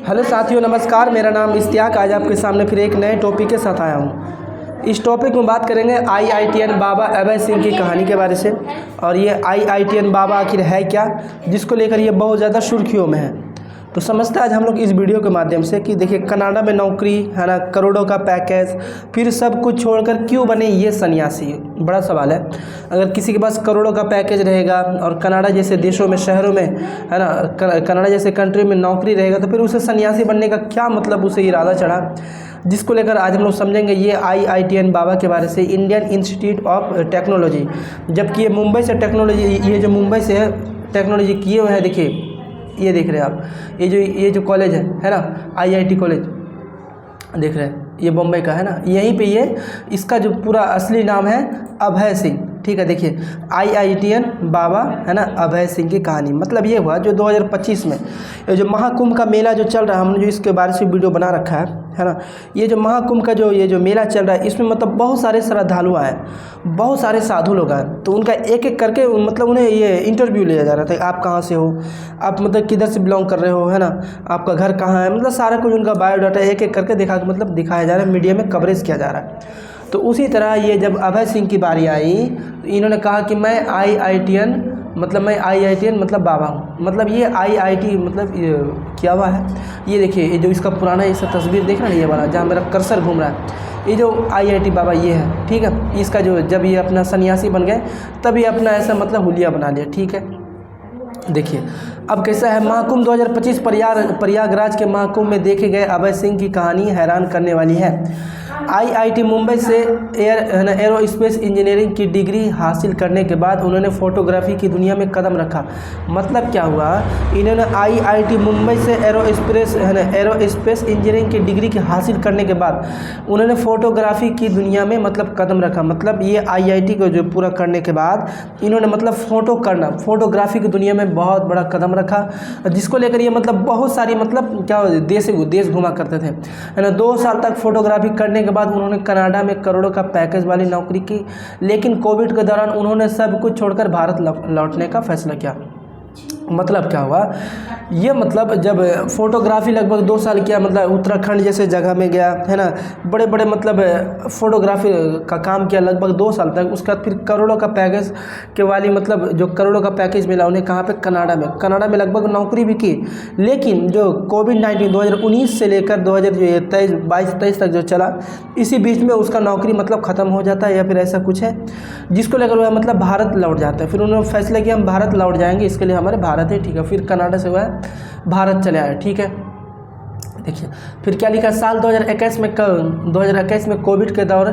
Hello साथियों, नमस्कार। मेरा नाम इश्तियाक। आज आपके सामने फिर एक नए टॉपिक के साथ आया हूँ। इस टॉपिक में बात करेंगे IITN बाबा अभय सिंह की कहानी के बारे से। और ये IITN बाबा आखिर है क्या, जिसको लेकर ये बहुत ज़्यादा सुर्खियों में है। तो समझते हैं आज हम लोग इस वीडियो के माध्यम से कि देखिए, कनाडा में नौकरी है ना, करोड़ों का पैकेज, फिर सब कुछ छोड़कर क्यों बने ये सन्यासी, बड़ा सवाल है। अगर किसी के पास करोड़ों का पैकेज रहेगा और कनाडा जैसे देशों में, शहरों में है ना, कनाडा जैसे कंट्री में नौकरी रहेगा, तो फिर उसे सन्यासी बनने का क्या मतलब उसे इरादा चढ़ा, जिसको लेकर आज हम लोग समझेंगे ये IITN बाबा के बारे से, इंडियन इंस्टीट्यूट ऑफ टेक्नोलॉजी। जबकि ये मुंबई से टेक्नोलॉजी, ये जो मुंबई से है टेक्नोलॉजी किए हुए हैं। देखिए, ये देख रहे हैं आप, ये जो कॉलेज है ना, IIT कॉलेज देख रहे हैं, ये बम्बई का है ना। यहीं पे ये इसका जो पूरा असली नाम है अभय सिंह। ठीक है, देखिए IITN बाबा है ना, अभय सिंह की कहानी। मतलब ये हुआ जो 2025 में ये जो महाकुंभ का मेला जो चल रहा है, हमने जो इसके बारे से वीडियो बना रखा है ना। ये जो महाकुंभ का ये जो मेला चल रहा है, इसमें मतलब बहुत सारे श्रद्धालु आए, बहुत सारे साधु लोग आए। तो उनका एक एक करके मतलब उन्हें ये इंटरव्यू लिया जा रहा था। आप कहाँ से हो, आप मतलब किधर से बिलोंग कर रहे हो, है ना, आपका घर कहाँ है, मतलब सारा कुछ उनका बायोडाटा एक एक करके दिखाया जा रहा है, मीडिया में कवरेज किया जा रहा है। तो उसी तरह ये जब अभय सिंह की बारी आई, तो इन्होंने कहा कि मैं IITN मतलब बाबा हूँ। मतलब ये IIT मतलब ये क्या हुआ है, ये देखिए, ये जो इसका पुराना ऐसा तस्वीर देख रहे हैं, ये वाला जहाँ मेरा कर्सर घूम रहा है, ये जो IIT बाबा ये है। ठीक है, इसका जो जब ये अपना सन्यासी बन गए, तब ये अपना ऐसा मतलब हुलिया बना लिया। ठीक है, देखिए अब कैसा है। महाकुंभ 2025 प्रयागराज के महाकुंभ में देखे गए अभय सिंह की कहानी हैरान करने वाली है। IIT मुंबई से एरोस्पेस इंजीनियरिंग की डिग्री हासिल करने के बाद उन्होंने फोटोग्राफी की दुनिया में कदम रखा। मतलब क्या हुआ, इन्होंने IIT मुंबई से एरोस्पेस इंजीनियरिंग की डिग्री की हासिल करने के बाद उन्होंने फोटोग्राफी की दुनिया में मतलब कदम रखा। मतलब ये IIT को जो पूरा करने के बाद इन्होंने मतलब फोटोग्राफी की दुनिया में बहुत बड़ा कदम रखा, जिसको लेकर ये मतलब बहुत सारी मतलब क्या देश घुमा करते थे, है ना। 2 साल तक फोटोग्राफी करने के बाद उन्होंने कनाडा में करोड़ों का पैकेज वाली नौकरी की। लेकिन कोविड के दौरान उन्होंने सब कुछ छोड़कर भारत लौटने का फैसला किया। मतलब क्या हुआ, ये मतलब जब फोटोग्राफी लगभग 2 साल किया, मतलब उत्तराखंड जैसे जगह में गया, है ना, बड़े बड़े मतलब फोटोग्राफी का काम किया लगभग 2 साल तक। उसके बाद फिर करोड़ों का पैकेज के वाली मतलब जो करोड़ों का पैकेज मिला उन्हें, कहाँ पे, कनाडा में लगभग नौकरी भी की। लेकिन जो कोविड-19 2019 से लेकर 2023 तक जो चला, इसी बीच में उसका नौकरी मतलब ख़त्म हो जाता है या फिर ऐसा कुछ है, जिसको लेकर वह मतलब भारत लौट जाता है। फिर उन्होंने फैसला किया हम भारत लौट जाएंगे, इसके लिए हमारे भारत है। ठीक है, फिर कनाडा से वह भारत चले आए। ठीक है, देखिए फिर क्या लिखा, साल 2021 में कोविड के दौर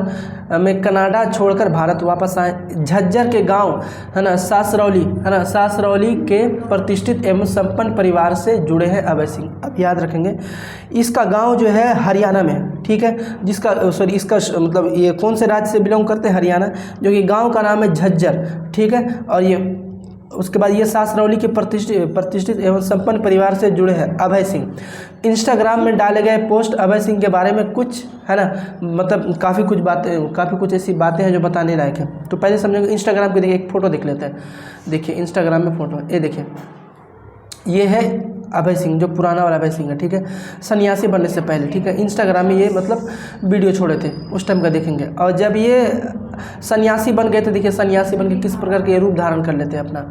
में कनाडा छोड़कर भारत वापस आए। झज्जर के गांव है ना, सासरौली के प्रतिष्ठित एवं संपन्न परिवार से जुड़े हैं अभय सिंह। अब याद रखेंगे, इसका गांव जो है हरियाणा में। ठीक है, इसका मतलब ये कौन से राज्य से बिलोंग करते हैं, हरियाणा, जो कि गाँव का नाम है झज्जर। ठीक है, और ये उसके बाद ये सासरौली के प्रतिष्ठित एवं संपन्न परिवार से जुड़े हैं अभय सिंह। इंस्टाग्राम में डाले गए पोस्ट अभय सिंह के बारे में कुछ है ना, मतलब काफ़ी कुछ ऐसी बातें हैं जो बताने लायक है। तो पहले समझेंगे इंस्टाग्राम की। देखिए एक फ़ोटो देख लेते हैं। देखिए इंस्टाग्राम में फ़ोटो, ये देखिए, ये है अभय सिंह, जो पुराना वाला अभय सिंह है। ठीक है, सन्यासी बनने से पहले। ठीक है, इंस्टाग्राम में ये मतलब वीडियो छोड़े थे, उस टाइम का देखेंगे। और जब ये सन्यासी बन गए थे, देखिए सन्यासी बन के किस प्रकार के रूप धारण कर लेते हैं अपना।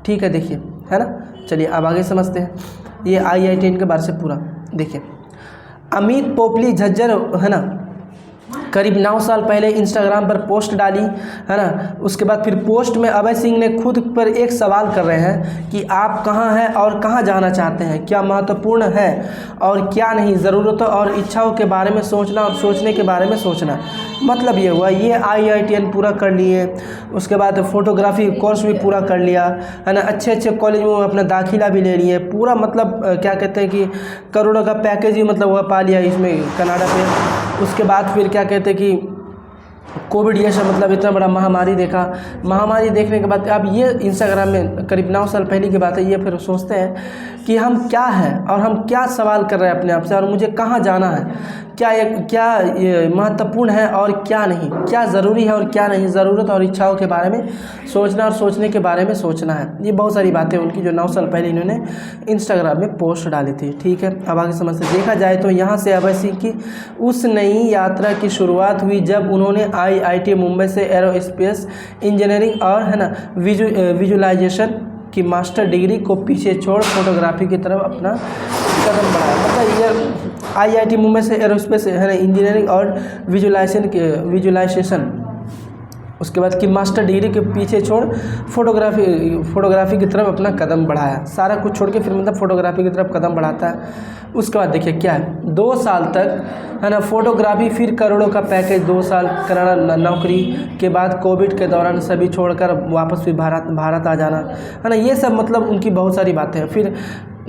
ठीक है, देखिए, है ना। चलिए अब आगे समझते हैं ये IITN के बारे से पूरा। देखिए अमित पोपली झज्जर है ना, करीब 9 साल पहले इंस्टाग्राम पर पोस्ट डाली, है ना। उसके बाद फिर पोस्ट में अभय सिंह ने खुद पर एक सवाल कर रहे हैं कि आप कहाँ हैं और कहाँ जाना चाहते हैं, क्या महत्वपूर्ण है और क्या नहीं, ज़रूरतों और इच्छाओं के बारे में सोचना और सोचने के बारे में सोचना। मतलब ये हुआ, ये IITN पूरा कर लिए, उसके बाद फोटोग्राफी कोर्स भी पूरा कर लिया, है ना, अच्छे कॉलेज में अपना दाखिला भी ले लिए, पूरा मतलब क्या कहते हैं कि करोड़ों का पैकेज ही मतलब वह पा लिया इसमें कनाडा पे। उसके बाद फिर क्या कहते हैं कि कोविड ये सब मतलब इतना बड़ा महामारी देखा। महामारी देखने के बाद अब ये इंस्टाग्राम में करीब 9 साल पहले की बात है, ये फिर सोचते हैं कि हम क्या हैं और हम क्या सवाल कर रहे हैं अपने आप से, और मुझे कहाँ जाना है, क्या ये महत्वपूर्ण है और क्या नहीं, क्या ज़रूरी है और क्या नहीं, ज़रूरत और इच्छाओं के बारे में सोचना और सोचने के बारे में सोचना है। ये बहुत सारी बातें उनकी जो 9 साल पहले इन्होंने इंस्टाग्राम में पोस्ट डाली थी। ठीक है, अब आगे समझते। देखा जाए तो यहाँ से अभय सिंह की उस नई यात्रा की शुरुआत हुई जब उन्होंने IIT मुंबई से एरोस्पेस इंजीनियरिंग और है ना विजुअलाइजेशन की मास्टर डिग्री को पीछे छोड़ फोटोग्राफी की तरफ अपना कदम बढ़ाया। मतलब ये IIT मुंबई से एरोस्पेस है ना इंजीनियरिंग और विजुअलाइजेशन उसके बाद की मास्टर डिग्री के पीछे छोड़ फोटोग्राफी की तरफ अपना कदम बढ़ाया। सारा कुछ छोड़ के फिर मतलब फोटोग्राफी की तरफ कदम बढ़ाता है। उसके बाद देखिए क्या है, 2 साल तक है ना फोटोग्राफी, फिर करोड़ों का पैकेज, 2 साल कराना नौकरी के बाद कोविड के दौरान सभी छोड़कर वापस फिर भारत आ जाना है ना। ये सब मतलब उनकी बहुत सारी बातें हैं। फिर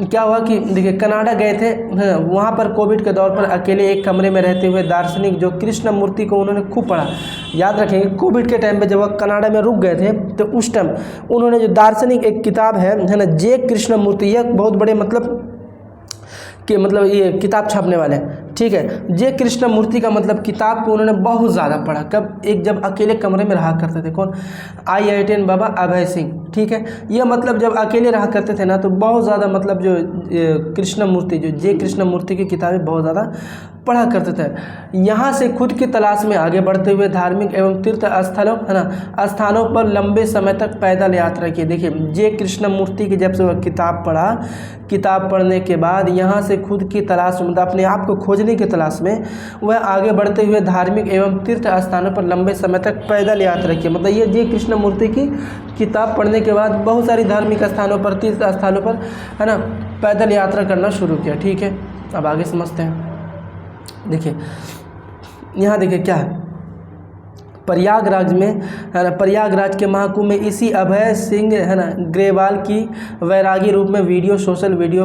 क्या हुआ कि देखिए कनाडा गए थे, वहाँ पर कोविड के दौर पर अकेले एक कमरे में रहते हुए दार्शनिक जो कृष्ण मूर्ति को उन्होंने खूब पढ़ा। याद रखेंगे कोविड के टाइम पे जब वह कनाडा में रुक गए थे तो उस टाइम उन्होंने जो दार्शनिक एक किताब है ना जे कृष्ण मूर्ति, यह बहुत बड़े मतलब ये किताब छापने वाले हैं। ठीक है, जे कृष्ण मूर्ति का मतलब किताब को उन्होंने बहुत ज़्यादा पढ़ा। कब? जब अकेले कमरे में रहा करते थे। कौन? IITN बाबा अभय सिंह। ठीक है, यह मतलब जब अकेले रहा करते थे ना तो बहुत ज़्यादा मतलब जो कृष्ण मूर्ति, जो जे कृष्ण मूर्ति की किताबें बहुत ज़्यादा पढ़ा करते थे। यहाँ से खुद की तलाश में आगे बढ़ते हुए धार्मिक एवं तीर्थ स्थलों है ना स्थानों पर लंबे समय तक पैदल यात्रा की। देखिए जे कृष्ण मूर्ति की जब से वह किताब पढ़ा, किताब पढ़ने के बाद यहाँ से खुद की तलाश मतलब अपने आप को खोजने की तलाश में वह आगे बढ़ते हुए धार्मिक एवं तीर्थ स्थानों पर लंबे समय तक पैदल यात्रा की। मतलब ये जे कृष्ण मूर्ति की किताब पढ़ने के बाद बहुत सारी धार्मिक स्थानों पर, तीर्थ स्थानों पर है ना पैदल यात्रा करना शुरू किया। ठीक है, अब आगे समझते हैं। देखिए यहाँ देखिए क्या है, प्रयागराज में है ना, प्रयागराज के महाकुंभ में इसी अभय सिंह है ना ग्रेवाल की वैरागी रूप में वीडियो सोशल मीडिया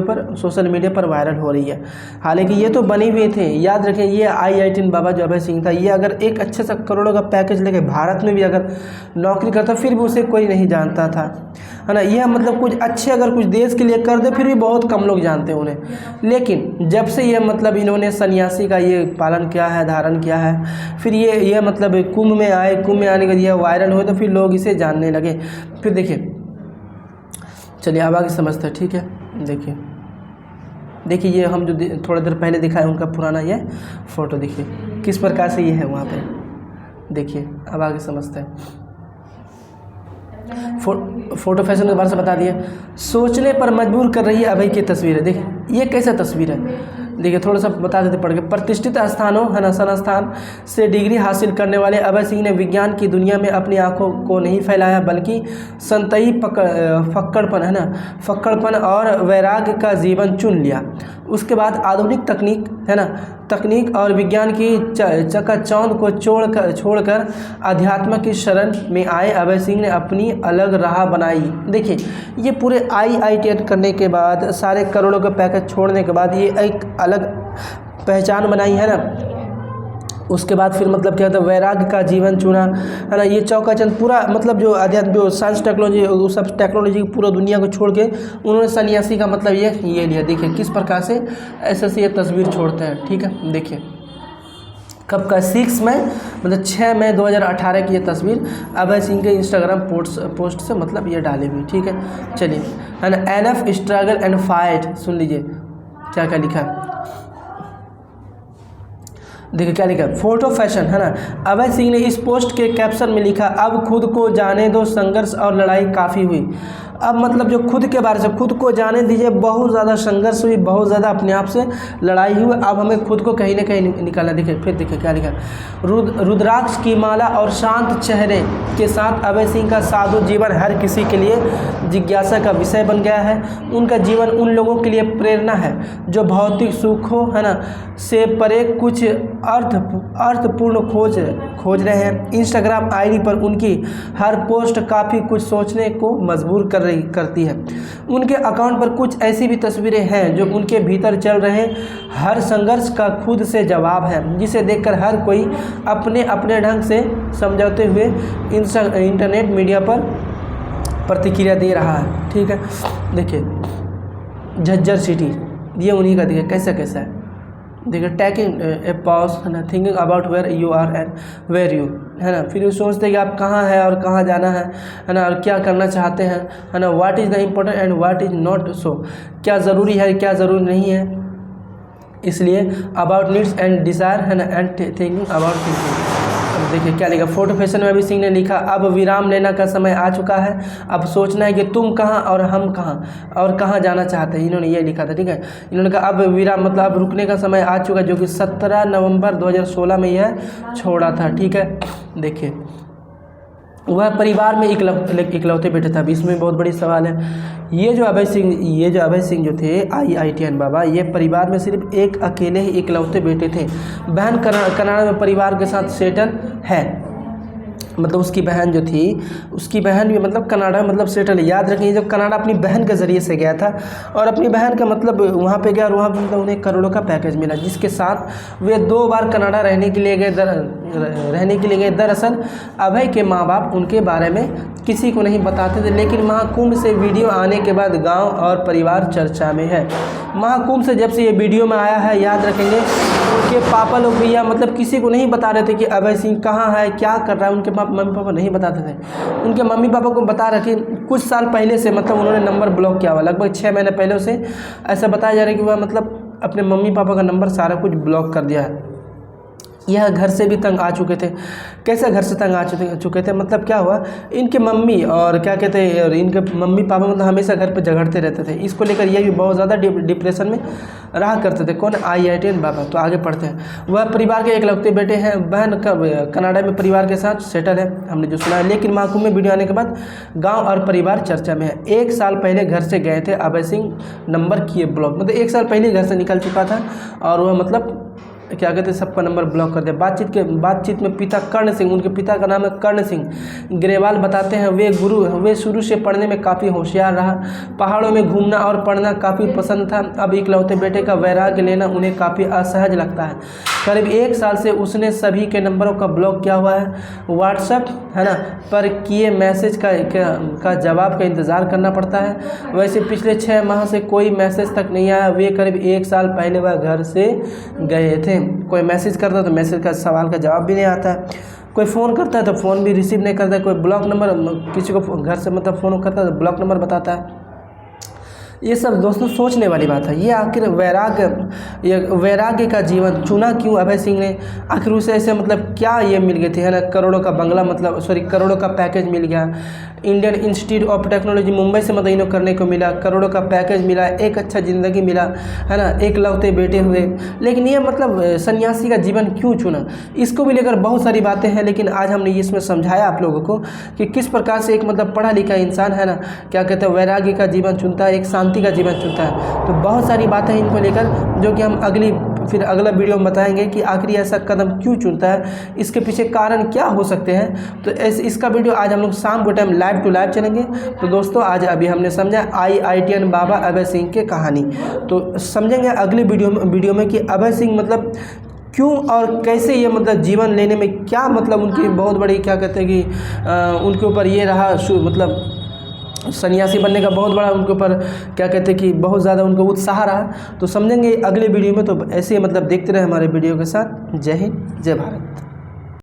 पर वायरल हो रही है। हालांकि ये तो बने हुए थे। याद रखें ये IITN बाबा जो अभय सिंह था, ये अगर एक अच्छे सा करोड़ों का पैकेज लेके भारत में भी अगर नौकरी करता फिर भी उसे कोई नहीं जानता था, है ना। यह मतलब कुछ अच्छे अगर कुछ देश के लिए कर दे फिर भी बहुत कम लोग जानते हैं उन्हें। लेकिन जब से ये मतलब इन्होंने सन्यासी का ये पालन किया है, धारण किया है, फिर ये मतलब कुंभ में आए, कुंभ में आने के लिए वायरल हुए तो फिर लोग इसे जानने लगे। फिर देखिए चलिए अब आगे समझते हैं। ठीक है, देखिए ये हम जो थोड़ा देर पहले दिखाए उनका पुराना ये फ़ोटो देखिए किस प्रकार से ये है वहाँ पे। देखिए अब आगे समझते हैं। फोटो फैशन के बारे में बता दिए। सोचने पर मजबूर कर रही है अभय की तस्वीर है। देखिए ये कैसा तस्वीर है, देखिए थोड़ा सा बता देते पढ़ के। प्रतिष्ठित स्थानों है ना संस्थान से डिग्री हासिल करने वाले अभय सिंह ने विज्ञान की दुनिया में अपनी आंखों को नहीं फैलाया बल्कि संतही फक्कड़पन है ना फक्कड़पन और वैराग्य का जीवन चुन लिया। उसके बाद आधुनिक तकनीक और विज्ञान की चकाचौंध को छोड़कर अध्यात्म की शरण में आए अभय सिंह ने अपनी अलग राह बनाई। देखिए ये पूरे IITN करने के बाद, सारे करोड़ों के पैकेज छोड़ने के बाद ये एक अलग पहचान बनाई है ना। उसके बाद फिर मतलब क्या होता है, वैराग्य का जीवन चुना है ना। ये चौकाचंद पूरा मतलब जो अध्यात्म जो साइंस टेक्नोलॉजी उस सब टेक्नोलॉजी की पूरा दुनिया को छोड़ के उन्होंने सन्यासी का मतलब ये लिया। देखिए किस प्रकार से ऐसे ये तस्वीर छोड़ते हैं। ठीक है, देखिए कब का 6 मई मतलब 6 मई 2018 की ये तस्वीर अभय सिंह के इंस्टाग्राम पोस्ट से मतलब ये डाली हुई। ठीक है, चलिए है ना। NF स्ट्रगल एंड फाइट, सुन लीजिए क्या क्या लिखा है। देखिए क्या लिखा है, फोटो फैशन है ना। अभय सिंह ने इस पोस्ट के कैप्शन में लिखा, अब खुद को जाने दो, संघर्ष और लड़ाई काफ़ी हुई। अब मतलब जो खुद के बारे से, खुद को जाने दीजिए, बहुत ज़्यादा संघर्ष हुई, बहुत ज़्यादा अपने आप से लड़ाई हुई, अब हमें खुद को कहीं ना कहीं निकालना। देखिए फिर देखिए क्या लिखा, रुद्राक्ष की माला और शांत चेहरे के साथ अभय सिंह का साधु जीवन हर किसी के लिए जिज्ञासा का विषय बन गया है। उनका जीवन उन लोगों के लिए प्रेरणा है जो भौतिक सुखों है ना से परे कुछ अर्थपूर्ण खोज रहे हैं। इंस्टाग्राम ID पर उनकी हर पोस्ट काफ़ी कुछ सोचने को मजबूर कर रही करती है। उनके अकाउंट पर कुछ ऐसी भी तस्वीरें हैं जो उनके भीतर चल रहे हर संघर्ष का खुद से जवाब है, जिसे देखकर हर कोई अपने अपने ढंग से समझाते हुए इंटरनेट मीडिया पर प्रतिक्रिया दे रहा है। ठीक है, देखिए झज्जर सिटी, ये उन्हीं का देखिए कैसा कैसा है। देखिए टेकिंग ए पॉज है ना, thinking about where you are and where you, है ना, फिर वो सोचते हैं कि आप कहाँ हैं और कहाँ जाना है ना, और क्या करना चाहते हैं, है ना, what is the important and what is not so, क्या ज़रूरी है क्या ज़रूरी नहीं है, इसलिए अबाउट नीड्स एंड डिज़ायर, है ना, एंड थिंकिंग अबाउट थिंकिंग। अब देखिए क्या लिखा, फोटो फैशन में अभी सिंह ने लिखा, अब विराम लेना का समय आ चुका है, अब सोचना है कि तुम कहाँ और हम कहाँ और कहाँ जाना चाहते हैं। इन्होंने ये लिखा था। ठीक है, इन्होंने कहा अब विराम मतलब अब रुकने का समय आ चुका है, जो कि 17 नवंबर 2016 में यह छोड़ा था। ठीक है, देखिए वह परिवार में इकलौते बेटे था। अब इसमें बहुत बड़ी सवाल है, ये जो अभय सिंह जो थे IITN बाबा, ये परिवार में सिर्फ एक अकेले ही इकलौते बेटे थे। बहन कनाडा में परिवार के साथ सेटल है, मतलब उसकी बहन जो थी, उसकी बहन भी मतलब कनाडा में मतलब सेटल है। याद रखिए जब कनाडा अपनी बहन के ज़रिए से गया था और अपनी बहन का मतलब वहाँ पे गया और वहाँ पे मतलब उन्हें करोड़ों का पैकेज मिला, जिसके साथ वे 2 बार कनाडा रहने के लिए गए। दरअसल अभय के माँ बाप उनके बारे में किसी को नहीं बताते थे, लेकिन महाकुंभ से वीडियो आने के बाद गाँव और परिवार चर्चा में है। महाकुंभ से जब से ये वीडियो में आया है, याद रखेंगे उनके पापा लोग भी या मतलब किसी को नहीं बता रहे थे कि अभय सिंह कहाँ है क्या कर रहा है। उनके मम्मी पापा नहीं बताते थे। उनके मम्मी पापा को बता रखे कुछ साल पहले से, मतलब उन्होंने नंबर ब्लॉक किया हुआ, लगभग 6 महीने पहले उसे ऐसा बताया जा रहा है कि वह मतलब अपने मम्मी पापा का नंबर सारा कुछ ब्लॉक कर दिया है। यह घर से भी तंग आ चुके थे। कैसे घर से तंग आ चुके थे, मतलब क्या हुआ, इनके मम्मी और क्या कहते हैं और इनके मम्मी पापा मतलब हमेशा घर पे झगड़ते रहते थे। इसको लेकर ये भी बहुत ज़्यादा डिप्रेशन में रहा करते थे। कौन, IITN बाबा। तो आगे पढ़ते हैं। वह परिवार के इकलौते बेटे हैं। बहन कनाडा में परिवार के साथ सेटल है, हमने जो सुना है। लेकिन महाकुंभ में वीडियो आने के बाद गाँव और परिवार चर्चा में है। 1 साल पहले घर से गए थे अभय सिंह, नंबर किए ब्लॉक, मतलब 1 साल पहले घर से निकल चुका था और वह मतलब क्या कहते हैं सबका नंबर ब्लॉक कर दिया। बातचीत में पिता कर्ण सिंह, उनके पिता का नाम है कर्ण सिंह ग्रेवाल, बताते हैं वे शुरू से पढ़ने में काफ़ी होशियार रहा। पहाड़ों में घूमना और पढ़ना काफ़ी पसंद था। अब इकलौते बेटे का वैराग्य लेना उन्हें काफ़ी असहज लगता है। करीब 1 साल से उसने सभी के नंबरों का ब्लॉक किया हुआ है। व्हाट्सएप, है ना, पर किए मैसेज का जवाब का इंतज़ार करना पड़ता है। वैसे पिछले 6 माह से कोई मैसेज तक नहीं आया। वे करीब 1 साल पहले वह घर से गए थे। कोई मैसेज करता है तो मैसेज का सवाल का जवाब भी नहीं आता है। कोई फ़ोन करता है तो फ़ोन भी रिसीव नहीं करता है। कोई ब्लॉक नंबर, किसी को घर से मतलब फ़ोन करता है तो ब्लॉक नंबर बताता है। ये सब दोस्तों सोचने वाली बात है। ये आखिर वैराग्य का जीवन चुना क्यों अभय सिंह ने? आखिर उसे ऐसे मतलब क्या ये मिल गए थे, है ना, करोड़ों का बंगला, मतलब करोड़ों का पैकेज मिल गया। Indian institute of technology Mumbai से मतलब इन्हों करने को मिला, करोड़ों का पैकेज मिला, एक अच्छा ज़िंदगी मिला, है ना, एकलौते बेटे हुए। लेकिन ये मतलब सन्यासी का जीवन क्यों चुना, इसको भी लेकर बहुत सारी बातें हैं। लेकिन आज हमने इसमें समझाया आप लोगों को कि किस प्रकार से एक मतलब पढ़ा लिखा इंसान, है ना, क्या कहते हैं, वैराग्य का जीवन चुनता है, एक शांति का जीवन चुनता है। तो बहुत सारी बातें हैं इनको लेकर, जो कि हम अगला वीडियो में बताएंगे कि आखिर ऐसा कदम क्यों चुनता है, इसके पीछे कारण क्या हो सकते हैं। तो इसका वीडियो आज हम लोग शाम के टाइम लाइव टू लाइव चलेंगे। तो दोस्तों आज अभी हमने समझा IITN बाबा अभय सिंह की कहानी। तो समझेंगे अगले वीडियो में कि अभय सिंह मतलब क्यों और कैसे ये मतलब जीवन लेने में क्या मतलब उनकी बहुत बड़ी क्या कहते हैं कि उनके ऊपर ये रहा, मतलब सन्यासी बनने का बहुत बड़ा उनके ऊपर क्या कहते हैं कि बहुत ज़्यादा उनको उत्साह रहा। तो समझेंगे अगले वीडियो में। तो ऐसे मतलब देखते रहे हमारे वीडियो के साथ। जय हिंद, जय भारत।